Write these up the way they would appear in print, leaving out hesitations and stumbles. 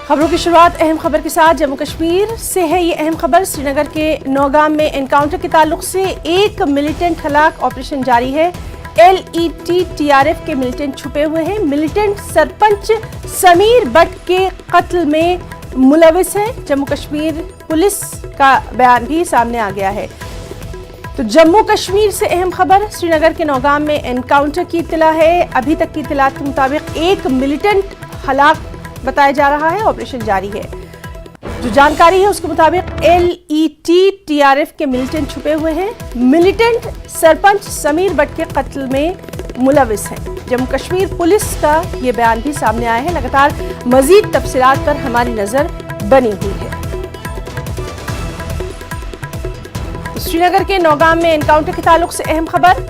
खबरों की शुरुआत अहम खबर के साथ जम्मू कश्मीर से है। ये अहम खबर श्रीनगर के नौगाम में एनकाउंटर के ताल्लुक से एक मिलिटेंट हलाक ऑपरेशन जारी है। LET TRF के मिलिटेंट छुपे हुए हैं। मिलिटेंट सरपंच समीर बट के कत्ल में मुलविस है। जम्मू कश्मीर पुलिस का बयान भी सामने आ गया है। तो जम्मू कश्मीर से अहम खबर श्रीनगर के नौगाम में एनकाउंटर की इत्तला है। अभी तक की इत्तलात के मुताबिक एक मिलिटेंट हलाक बताया जा रहा है। ऑपरेशन जारी है। जो जानकारी है उसके मुताबिक LET TRF के मिलिटेंट छुपे हुए हैं। मिलिटेंट सरपंच समीर बट के कत्ल में मुलविस हैं। जम्मू कश्मीर पुलिस का ये बयान भी सामने आया है। लगातार मजीद तफसीलात पर हमारी नजर बनी हुई है। तो श्रीनगर के नौगाम में एनकाउंटर के ताल्लुक से अहम खबर।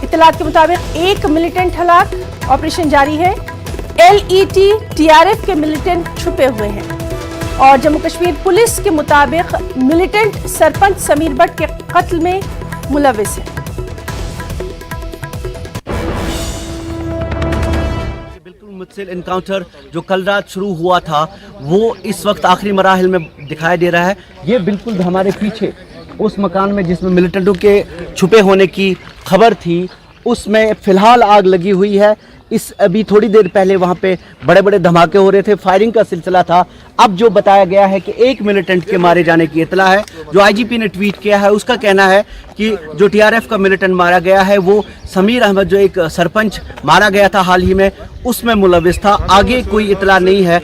इत्तलात के मुताबिक एक मिलिटेंट हलाक, ऑपरेशन जारी है। LET TRF के मिलिटेंट छुपे हुए हैं और जम्मू कश्मीर पुलिस के मुताबिक मिलिटेंट सरपंच समीर बट के कत्ल में मुलविस है। बिल्कुल मुतसिल एनकाउंटर जो कल रात शुरू हुआ था वो इस वक्त आखिरी मराहिल में दिखाई दे रहा है। ये बिल्कुल हमारे पीछे उस मकान में जिसमें मिलिटेंटों के छुपे होने की खबर थी उसमें फिलहाल आग लगी हुई है। इस अभी थोड़ी देर पहले वहाँ पे बड़े बड़े धमाके हो रहे थे, फायरिंग का सिलसिला था। अब जो बताया गया है कि एक मिलिटेंट के मारे जाने की इतला है। जो IGP ने ट्वीट किया है उसका कहना है कि जो TRF का मिलिटेंट मारा गया है वो समीर अहमद, जो एक सरपंच मारा गया था हाल ही में, उसमें मुलविस था। आगे कोई इतला नहीं है।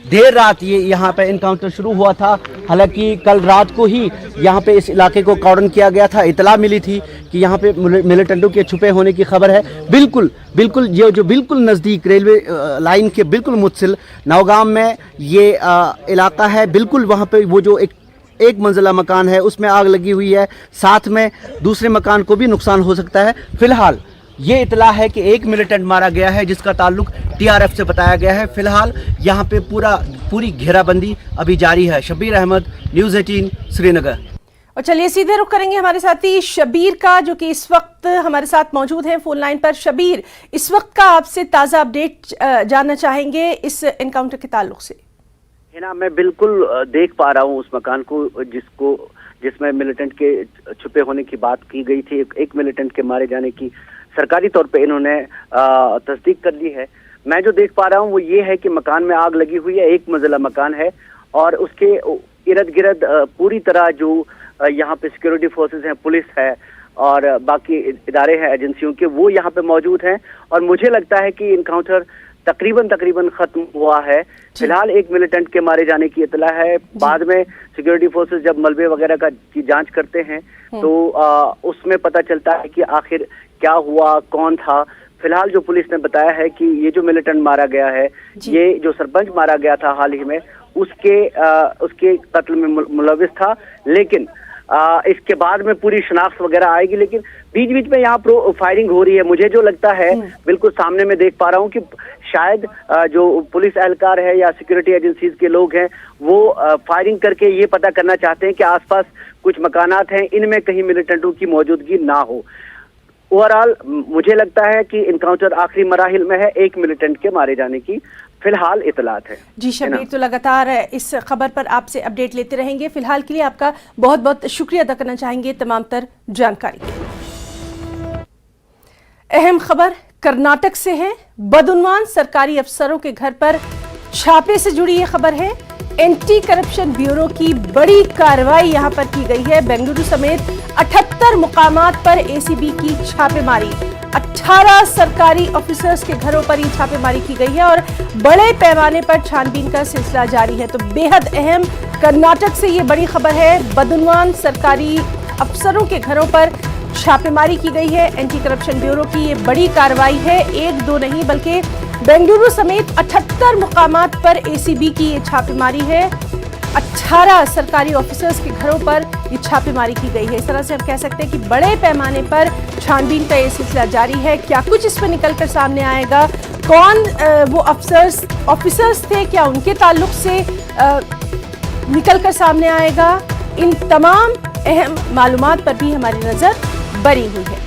देर रात ये यहाँ पे इनकाउंटर शुरू हुआ था। हालांकि कल रात को ही यहाँ पे इस इलाके को कॉर्डन किया गया था। इतला मिली थी कि यहाँ पे मिलिटेंटों के छुपे होने की खबर है। बिल्कुल ये जो बिल्कुल नज़दीक रेलवे लाइन के बिल्कुल मुतसिल नौगाम में ये इलाका है। बिल्कुल वहाँ पे वो जो एक मंजिला मकान है उसमें आग लगी हुई है। साथ में दूसरे मकान को भी नुकसान हो सकता है। फिलहाल ये इतला है कि एक मिलिटेंट मारा गया है जिसका ताल्लुक TRF से बताया गया है। फिलहाल यहाँ पे पूरी घेराबंदी अभी जारी है। शब्बीर अहमद, न्यूज़ 18 श्रीनगर। और चलिए सीधे रुख करेंगे हमारे साथी शबीर का, जो कि इस वक्त हमारे साथ मौजूद हैं फोन लाइन पर। शबीर, इस वक्त का आपसे ताज़ा अपडेट जानना चाहेंगे इस एनकाउंटर के ताल्लुक से। है ना, मैं बिल्कुल देख पा रहा हूँ उस मकान को जिसमें मिलिटेंट के छुपे होने की बात की गई थी। एक मिलिटेंट के मारे जाने की सरकारी तौर पे इन्होंने तस्दीक कर ली है। मैं जो देख पा रहा हूँ वो ये है कि मकान में आग लगी हुई है। एक मंजिला मकान है और उसके इर्द गिर्द पूरी तरह जो यहाँ पे सिक्योरिटी फोर्सेस हैं, पुलिस है और बाकी इदारे हैं एजेंसियों के, वो यहाँ पे मौजूद हैं। और मुझे लगता है कि इनकाउंटर तकरीबन खत्म हुआ है। फिलहाल एक मिलिटेंट के मारे जाने की इतला है। बाद में सिक्योरिटी फोर्सेस जब मलबे वगैरह की जांच करते हैं तो उसमें पता चलता है कि आखिर क्या हुआ, कौन था। फिलहाल जो पुलिस ने बताया है कि ये जो मिलिटेंट मारा गया है, ये जो सरपंच मारा गया था हाल ही में, उसके कत्ल में मुलविस था। लेकिन इसके बाद में पूरी शनाख्त वगैरह आएगी। लेकिन बीच बीच में यहाँ फायरिंग हो रही है। मुझे जो लगता है, बिल्कुल सामने में देख पा रहा हूँ कि शायद जो पुलिस एहलकार है या सिक्योरिटी एजेंसीज के लोग हैं वो फायरिंग करके ये पता करना चाहते हैं कि आसपास कुछ मकानात हैं, इनमें कहीं मिलिटेंटों की मौजूदगी ना हो। ओवरऑल मुझे लगता है कि इनकाउंटर आखिरी मराहिल में है। एक मिलिटेंट के मारे जाने की फिलहाल इतलात है। जी शबीर, तो लगातार इस खबर पर आपसे अपडेट लेते रहेंगे। फिलहाल के लिए आपका बहुत बहुत शुक्रिया अदा करना चाहेंगे तमाम तर जानकारी के लिए। अहम खबर कर्नाटक से है। बदउनवान सरकारी अफसरों के घर पर छापे से जुड़ी ये खबर है। एंटी करप्शन ब्यूरो की बड़ी कार्रवाई यहां पर की गई है। बेंगलुरु समेत 78 मुकामात पर ACB की छापेमारी। 18 सरकारी ऑफिसर्स के घरों पर ये छापेमारी की गई है और बड़े पैमाने पर छानबीन का सिलसिला जारी है। तो बेहद अहम कर्नाटक से ये बड़ी खबर है। बदउनवान सरकारी अफसरों के घरों पर छापेमारी की गई है। एंटी करप्शन ब्यूरो की ये बड़ी कार्रवाई है। एक दो नहीं बल्कि बेंगलुरु समेत 78 मुकामात पर ACB की ये छापेमारी है। 18 सरकारी ऑफिसर्स के घरों पर ये छापेमारी की गई है। इस तरह से हम कह सकते हैं कि बड़े पैमाने पर छानबीन का ये सिलसिला जारी है। क्या कुछ इसमें निकलकर सामने आएगा, कौन वो ऑफिसर्स थे, क्या उनके ताल्लुक से निकलकर सामने आएगा, इन तमाम अहम मालूमात पर भी हमारी नजर बनी हुई है।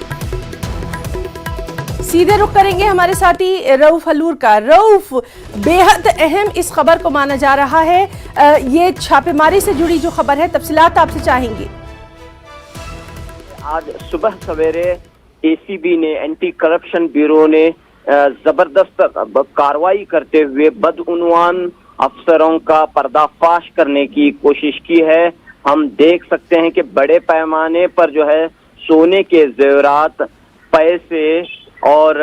सीधे रुख करेंगे हमारे साथी रऊफ हलूर का। रऊफ, बेहद अहम इस खबर को माना जा रहा है, ये छापेमारी से जुड़ी जो खबर है, तफसीलात आपसे चाहेंगे। आज सुबह सवेरे एसीबी ने, एंटी करप्शन ब्यूरो ने जबरदस्त कार्रवाई करते हुए बदउनवान अफसरों का पर्दाफाश करने की कोशिश की है। हम देख सकते हैं कि बड़े पैमाने पर जो है सोने के जेवरात, पैसे और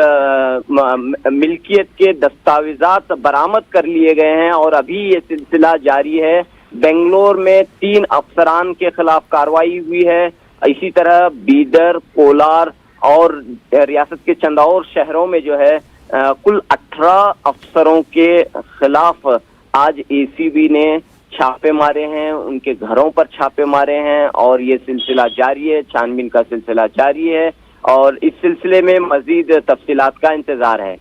मिल्कियत के दस्तावेजात बरामद कर लिए गए हैं और अभी ये सिलसिला जारी है। बेंगलोर में 3 अफसरान के खिलाफ कार्रवाई हुई है। इसी तरह बीदर, कोलार और रियासत के चंद और शहरों में जो है कुल 18 अफसरों के खिलाफ आज एसीबी ने छापे मारे हैं, उनके घरों पर छापे मारे हैं और ये सिलसिला जारी है, छानबीन का सिलसिला जारी है और इस सिलसिले में मजीद तफसीलात का इंतजार है।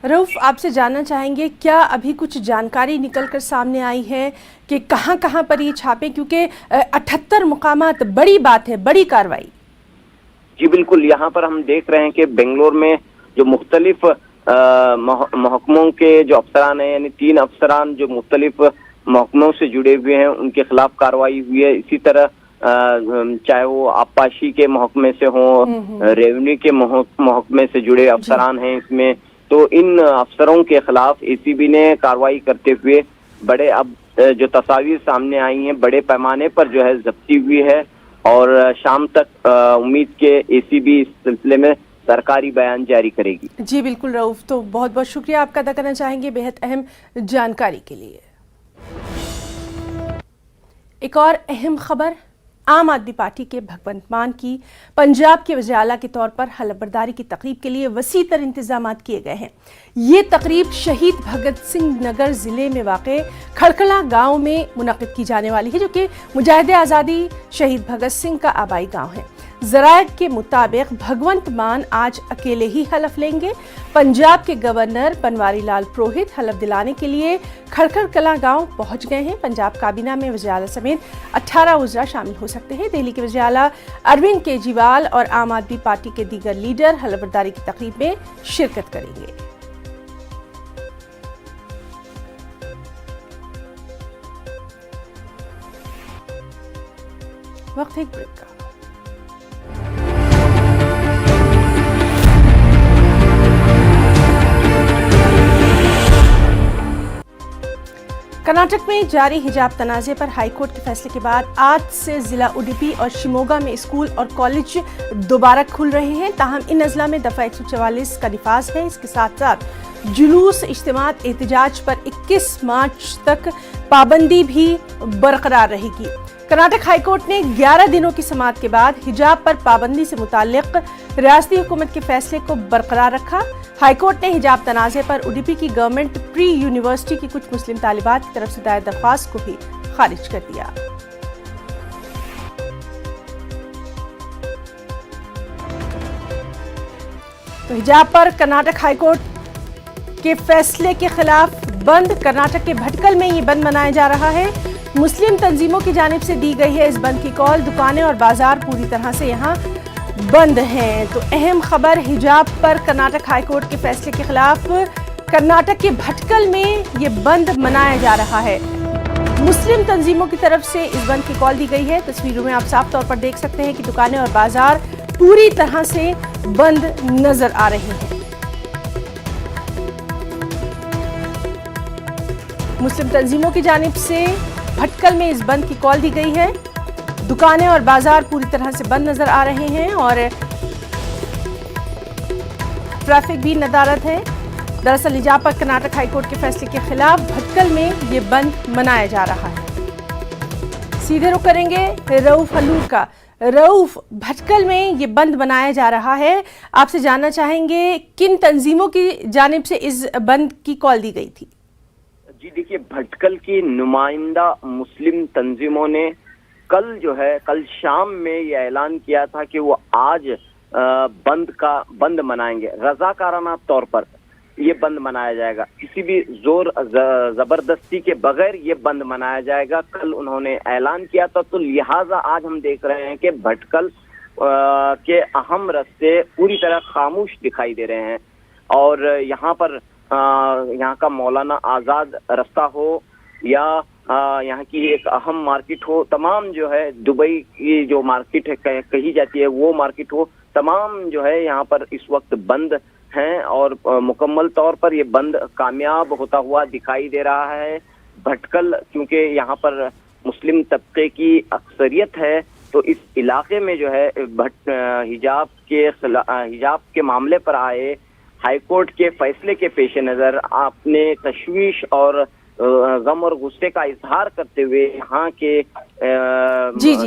रऊफ, आपसे जानना चाहेंगे, क्या अभी कुछ जानकारी निकल कर सामने आई है कि कहां कहां पर ये छापे, क्योंकि 78 मुकामात बड़ी बात है, बड़ी कार्रवाई। जी बिल्कुल, यहाँ पर हम देख रहे हैं कि बेंगलोर में जो मुख्तलिफ महकमों के जो अफसरान हैं, यानी 3 अफसरान जो मुख्तलिफ महकमों से जुड़े हुए हैं, उनके खिलाफ कार्रवाई हुई है। इसी तरह चाहे वो आबपाशी के महकमे से हो, रेवेन्यू के महकमे से जुड़े अफसरान हैं इसमें, तो इन अफसरों के खिलाफ एसीबी ने कार्रवाई करते हुए बड़े, अब जो तस्वीर सामने आई हैं, बड़े पैमाने पर जो है जब्ती हुई है और शाम तक उम्मीद के एसीबी इस सिलसिले में सरकारी बयान जारी करेगी। जी बिल्कुल रऊफ, तो बहुत बहुत शुक्रिया आपका अदा करना चाहेंगे बेहद अहम जानकारी के लिए। एक और अहम खबर, आम आदमी पार्टी के भगवंत मान की पंजाब के वज़ीर आला के तौर पर हलफबरदारी की तकरीब के लिए वसी तर इंतजाम किए गए हैं। ये तकरीब शहीद भगत सिंह नगर ज़िले में वाक़े खड़खड़ा गांव में मुनक़िद की जाने वाली है, जो कि मुजाहिदे आज़ादी शहीद भगत सिंह का आबाई गांव है। ज़राए के मुताबिक भगवंत मान आज अकेले ही हलफ लेंगे। पंजाब के गवर्नर बनवारी लाल पुरोहित हलफ दिलाने के लिए खड़खड़ कलां गांव पहुंच गए हैं। पंजाब काबीना में वज़ीर आला समेत 18 वज़रा शामिल हो सकते हैं। दिल्ली के वज़ीर आला अरविंद केजरीवाल और आम आदमी पार्टी के दीगर लीडर हलफबरदारी की तकरीब में शिरकत करेंगे। वक्त एक ब्रेक का। कर्नाटक में जारी हिजाब तनाज़े पर हाईकोर्ट के फैसले के बाद आज से जिला उडुपी और शिमोगा में स्कूल और कॉलेज दोबारा खुल रहे हैं। ताहम इन अजला में दफ़ा 144 का निफाज है। इसके साथ साथ जुलूस, इज्तिमात, एहतजाज पर 21 मार्च तक पाबंदी भी बरकरार रहेगी। कर्नाटक हाईकोर्ट ने 11 दिनों की समाअत के बाद हिजाब पर पाबंदी से मुताल्लिक रियासती हुकूमत के फैसले को बरकरार रखा। हाईकोर्ट ने हिजाब तनाज़े पर उडुपी की गवर्नमेंट प्री यूनिवर्सिटी की कुछ मुस्लिम तालिबात की तरफ से दायर दरख्वास्त को भी खारिज कर दिया। तो हिजाब पर कर्नाटक हाईकोर्ट के फैसले के खिलाफ बंद, कर्नाटक के भटकल में ये बंद मनाया जा रहा है। मुस्लिम तंजीमों की जानिब से दी गई है इस बंद की कॉल। दुकानें और बाजार पूरी तरह से यहाँ बंद हैं। तो अहम खबर, हिजाब पर कर्नाटक हाईकोर्ट के फैसले के खिलाफ कर्नाटक के भटकल में ये बंद मनाया जा रहा है। मुस्लिम तंजीमों की तरफ से इस बंद की कॉल दी गई है। तस्वीरों में आप साफ तौर पर देख सकते हैं कि दुकानें और बाजार पूरी तरह से बंद नजर आ रहे हैं। मुस्लिम तंजीमों की जानिब से भटकल में इस बंद की कॉल दी गई है। दुकानें और बाजार पूरी तरह से बंद नजर आ रहे हैं और ट्रैफिक भी नदारद है। दरअसल हिजाब पर कर्नाटक हाईकोर्ट के फैसले के खिलाफ भटकल में ये बंद मनाया जा रहा है। सीधे रुख करेंगे रऊफ हलूर का। रऊफ, भटकल में ये बंद मनाया जा रहा है, आपसे जानना चाहेंगे किन तंजीमों की जानिब से इस बंद की कॉल दी गई थी? जी देखिए, भटकल की नुमाइंदा मुस्लिम तंजीमों ने कल शाम में ये ऐलान किया था कि वो आज बंद मनाएंगे। रजाकाराना तौर पर ये बंद मनाया जाएगा, किसी भी जोर जबरदस्ती के बगैर ये बंद मनाया जाएगा। कल उन्होंने ऐलान किया था, तो लिहाजा आज हम देख रहे हैं कि भटकल के अहम रास्ते पूरी तरह खामोश दिखाई दे रहे हैं। और यहाँ पर यहाँ का मौलाना आज़ाद रास्ता हो या यहाँ की एक अहम मार्केट हो, तमाम जो है दुबई की जो मार्केट है कही जाती है वो मार्केट हो, तमाम जो है यहाँ पर इस वक्त बंद हैं और मुकम्मल तौर पर ये बंद कामयाब होता हुआ दिखाई दे रहा है। भटकल, क्योंकि यहाँ पर मुस्लिम तबके की अक्सरियत है, तो इस इलाके में जो है हिजाब के मामले पर आए हाईकोर्ट के फैसले के पेश नज़र आपने तशवीश और गम और गुस्से का इजहार करते हुए यहाँ के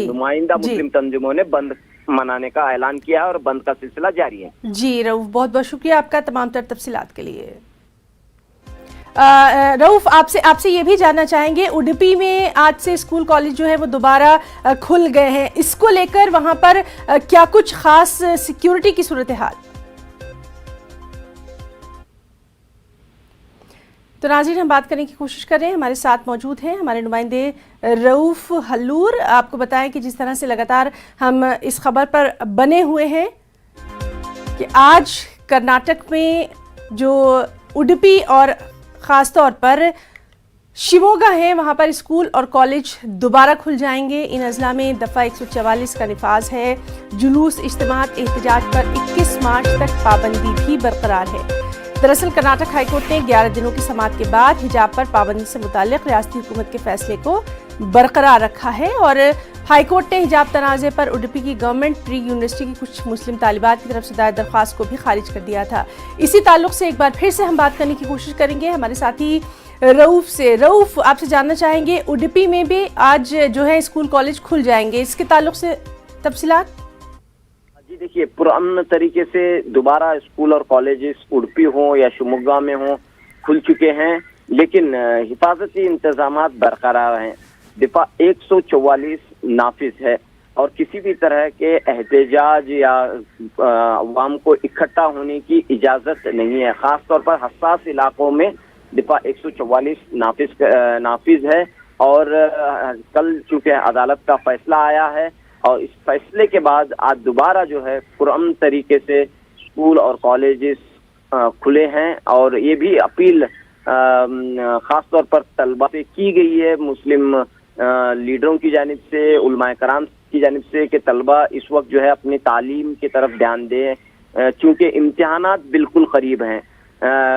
नुमाइंदा मुस्लिम तंजीमों ने बंद मनाने का ऐलान किया है और बंद का सिलसिला जारी है। जी रऊफ, बहुत बहुत शुक्रिया आपका तमाम तर तफसीलात के लिए। रऊफ, आपसे ये भी जानना चाहेंगे, उडुपी में आज से स्कूल कॉलेज जो है वो दोबारा खुल गए हैं, इसको लेकर वहां पर क्या कुछ खास सिक्योरिटी की सूरत हाल? तो नाज़रीन, हम बात करने की कोशिश कर रहे हैं, हमारे साथ मौजूद हैं हमारे नुमाइंदे रऊफ हल्लूर। आपको बताएं कि जिस तरह से लगातार हम इस खबर पर बने हुए हैं कि आज कर्नाटक में जो उडुपी और ख़ास तौर पर शिमोगा है वहाँ पर स्कूल और कॉलेज दोबारा खुल जाएंगे। इन अजला में दफ़ा 144 का निफाज है। जुलूस, इज्तिमात, एहतजाज पर 21 मार्च तक पाबंदी भी बरकरार है। दरअसल कर्नाटक हाईकोर्ट ने 11 दिनों की समाअत के बाद हिजाब पर पाबंदी से मुताल्लिक रियासती हुकूमत के फैसले को बरकरार रखा है और हाईकोर्ट ने हिजाब तनाज़े पर उडुपी की गवर्नमेंट प्री यूनिवर्सिटी की कुछ मुस्लिम तालिबात की तरफ से दायर दरख्वास्त को भी खारिज कर दिया था। इसी ताल्लुक से एक बार फिर से हम बात करने की कोशिश करेंगे हमारे साथी रऊफ से। रऊफ, आपसे जानना चाहेंगे, उडुपी में भी आज जो है स्कूल कॉलेज खुल जाएंगे, इसके ताल्लुक से तफसीलात? जी देखिए, पुरान तरीके से दोबारा स्कूल और कॉलेजेस उडुपी हो या शिमोगा में हो खुल चुके हैं, लेकिन हिफाजती इंतजाम बरकरार हैं। दफा 144 नाफिज है और किसी भी तरह के एहतजाज या अवाम को इकट्ठा होने की इजाज़त नहीं है। ख़ास तौर पर हसास इलाकों में दफा 144 नाफिज है और कल चूँकि अदालत का फैसला आया है और इस फैसले के बाद आज दोबारा जो है पुरअमन तरीके से स्कूल और कॉलेजेस खुले हैं और ये भी अपील ख़ास तौर पर तलबा से की गई है, मुस्लिम लीडरों की जानिब से, उलमाए कराम की जानिब से, कि तलबा इस वक्त जो है अपनी तालीम की तरफ ध्यान दें, चूँकि इम्तिहानात बिल्कुल करीब हैं।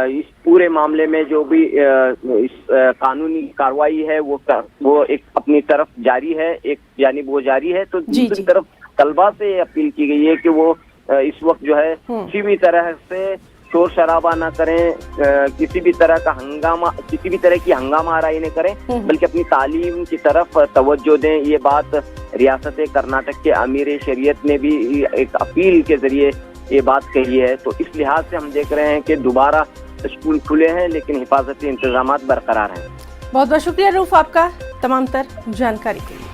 इस पूरे मामले में जो भी इस कानूनी कार्रवाई है वो एक अपनी तरफ जारी है, एक जानिब वो जारी है, तो दूसरी तरफ तलबा से अपील की गई है कि वो इस वक्त जो है किसी भी तरह से शोर शराबा ना करें, किसी भी तरह की हंगामा आराई न करें, बल्कि अपनी तालीम की तरफ तवज्जो दें। ये बात रियासत कर्नाटक के अमीर शरीयत ने भी एक अपील के जरिए ये बात कही है। तो इस लिहाज से हम देख रहे हैं कि दोबारा स्कूल खुले हैं लेकिन हिफाजती इंतजाम बरकरार हैं। बहुत बहुत शुक्रिया रूफ आपका तमाम तर जानकारी के लिए।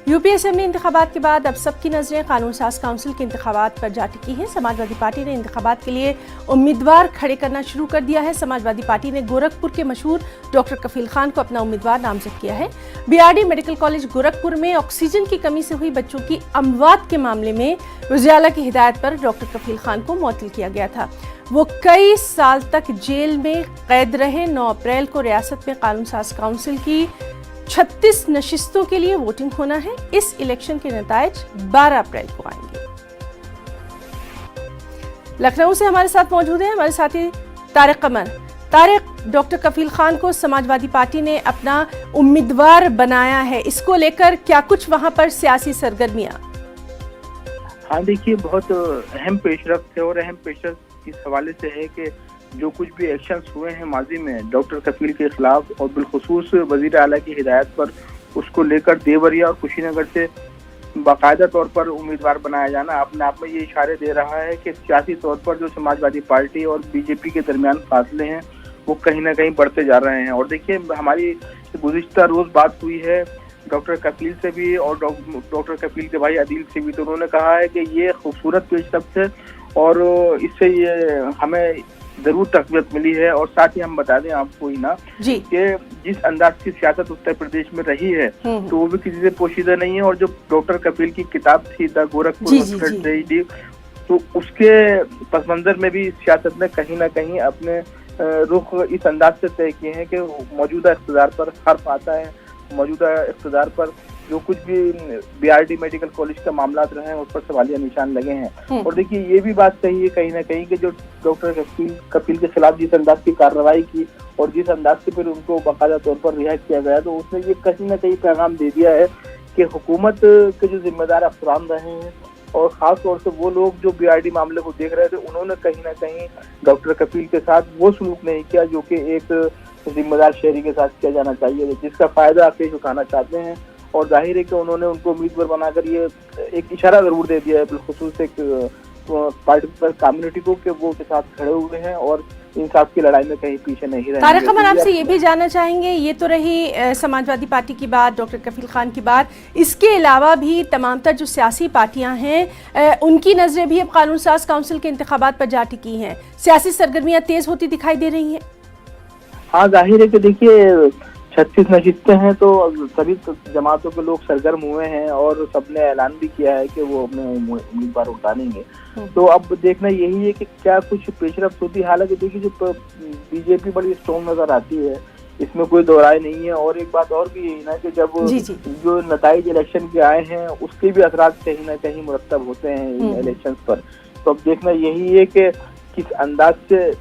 यूपी असेंबली इंतखाबात के बाद अब सबकी नजरें कानून साज काउंसिल के इंतखाबात पर जा टिकी हैं। समाजवादी पार्टी ने इंतखाबात के लिए उम्मीदवार खड़े करना शुरू कर दिया है। समाजवादी पार्टी ने गोरखपुर के मशहूर डॉक्टर कफील खान को अपना उम्मीदवार नामजद किया है। बीआरडी मेडिकल कॉलेज गोरखपुर में ऑक्सीजन की कमी से हुई बच्चों की अमवात के मामले में वज़ीर आला की हिदायत पर डॉक्टर कफील खान को मुअत्तल किया गया था। वो कई साल तक जेल में कैद रहे। 9 अप्रैल को रियासत में कानून साज काउंसिल की 36 नशिस्तों के लिए वोटिंग होना है। इस इलेक्शन के नतायज 12 अप्रैल को आएंगे। लखनऊ से हमारे साथ मौजूद हैं हमारे साथी तारिक कमर। तारिक, डॉक्टर कफील खान को समाजवादी पार्टी ने अपना उम्मीदवार बनाया है, इसको लेकर क्या कुछ वहां पर सियासी सरगर्मियां? हाँ देखिए, बहुत अहम पेशरफ्त है और अहम पेशरफ्त इस हवाले से है कि जो कुछ भी एक्शंस हुए हैं माजी में डॉक्टर कफील के खिलाफ और बिलखुसूस वजीर आला की हिदायत पर, उसको लेकर देवरिया और कुशीनगर से बाकायदा तौर पर उम्मीदवार बनाया जाना अपने आप में ये इशारे दे रहा है कि सियासी तौर पर जो समाजवादी पार्टी और बीजेपी के दरमियान फासले हैं वो कहीं ना कहीं बढ़ते जा रहे हैं। और देखिए, हमारी गुज़िश्ता रोज बात हुई है डॉक्टर कफील से भी और डॉक्टर कफील के भाई अदील से भी, तो उन्होंने कहा है कि ये खूबसूरत पेशरफ्त है और इससे ये हमें जरूर तकवीत मिली है। और साथ ही हम बता दें आपको ही ना जी कि जिस अंदाज की सियासत उत्तर प्रदेश में रही है तो वो भी किसी से पोशीदा नहीं है। और जो डॉक्टर कपिल की किताब थी द गोरखपुर ट्रेजेडी, तो उसके पस मंजर में भी सियासत ने कहीं ना कहीं अपने रुख इस अंदाज से तय किए हैं कि मौजूदा इक़्तिदार पर हर्फ आता है, मौजूदा इक़्तिदार पर जो कुछ भी बीआरडी मेडिकल कॉलेज का मामला रहे हैं उस पर सवालिया निशान लगे हैं। और देखिए ये भी बात सही है कहीं ना कहीं कि जो डॉक्टर कपिल के खिलाफ जिस अंदाज की कार्रवाई की और जिस अंदाज से फिर उनको बाकायदा तौर पर रिहा किया गया, तो उसने ये कहीं ना कहीं पैगाम दे दिया है कि हुकूमत के जो जिम्मेदार अफसरान रहे हैं और खास तौर से वो लोग जो बीआरडी मामले को देख रहे थे, उन्होंने कहीं ना कहीं डॉक्टर कपिल के साथ वो सलूक नहीं किया जो कि एक जिम्मेदार शहरी के साथ किया जाना चाहिए, जिसका फायदा अखिलेश उठाना चाहते हैं। और जाहिर है कि उन्होंने उनको उम्मीदवार बनाकर ये एक इशारा जरूर दे दिया है बिलखुसूस एक पार्टिकुलर कम्युनिटी को कि वो के साथ खड़े हुए हैं और इंसाफ की लड़ाई में कहीं पीछे नहीं रहेंगे। तारिक अमर, आपसे ये भी जानना चाहेंगे, ये तो रही समाजवादी पार्टी की बात, डॉक्टर कफील खान की बात, इसके अलावा भी तमाम तर जो सियासी पार्टियां हैं उनकी नजरें भी अब कानून साज काउंसिल के इंतखाबात पर जा टिकी हैं, सियासी सरगर्मियां तेज होती दिखाई दे रही हैं। हाँ, जाहिर है कि देखिए 36 नशिस्तें हैं तो सभी जमातों के लोग सरगर्म हुए हैं और सबने ऐलान भी किया है कि वो अपने उम्मीदवार उतारेंगे। तो अब देखना यही है कि क्या कुछ पेशरफ्त होती है। हालांकि देखिए जो बीजेपी बड़ी स्ट्रॉन्ग नजर आती है, इसमें कोई दो राय नहीं है। और एक बात और भी यही ना कि जब जो नताइज इलेक्शन के आए हैं उसके भी असरात कहीं ना कहीं मुरत्तब होते हैं इन इलेक्शन पर। तो अब देखना यही है कि किस अंदाज से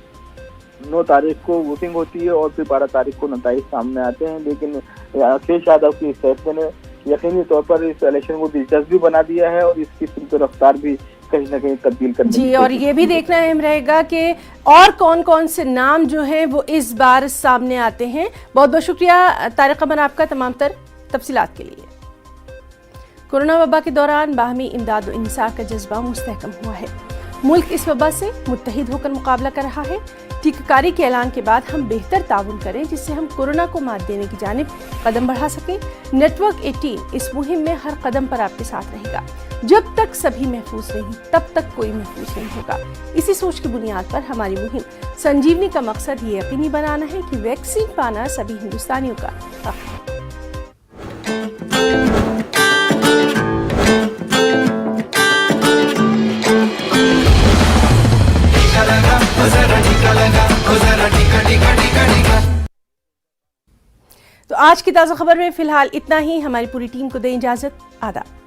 9 तारीख को वोटिंग होती है और फिर 12 तारीख को नताइज सामने आते हैं। लेकिन अखिलेश यादव की इस फैसले ने यकीनी तौर पर इस इलेक्शन को दिलचस्प भी बना दिया है और इसकी सिमत रफ्तार भी कहीं ना कहीं तब्दील कर जी। और ये भी देखना अहम रहेगा कि और कौन कौन से नाम जो हैं वो इस बार सामने आते हैं। बहुत बहुत शुक्रिया तारिक अमर आपका तमाम तर तफसीलात के लिए। कोरोना वबा के दौरान बाहमी इमदाद और इंसाफ का जज्बा मुस्तहकम हुआ है। मुल्क इस वबा से मुत्तहिद होकर मुकाबला कर रहा है। टीकाकारी के ऐलान के बाद हम बेहतर ताउन करें जिससे हम कोरोना को मात देने की जानिब कदम बढ़ा सकें। नेटवर्क 18 इस मुहिम में हर कदम पर आपके साथ रहेगा। जब तक सभी महफूज नहीं तब तक कोई महफूज नहीं होगा। इसी सोच की बुनियाद पर हमारी मुहिम संजीवनी का मकसद ये यकीनी बनाना है कि वैक्सीन पाना सभी हिंदुस्तानियों का हक है। तो आज की ताज़ा खबर में फिलहाल इतना ही। हमारी पूरी टीम को दें इजाज़त। आदाब।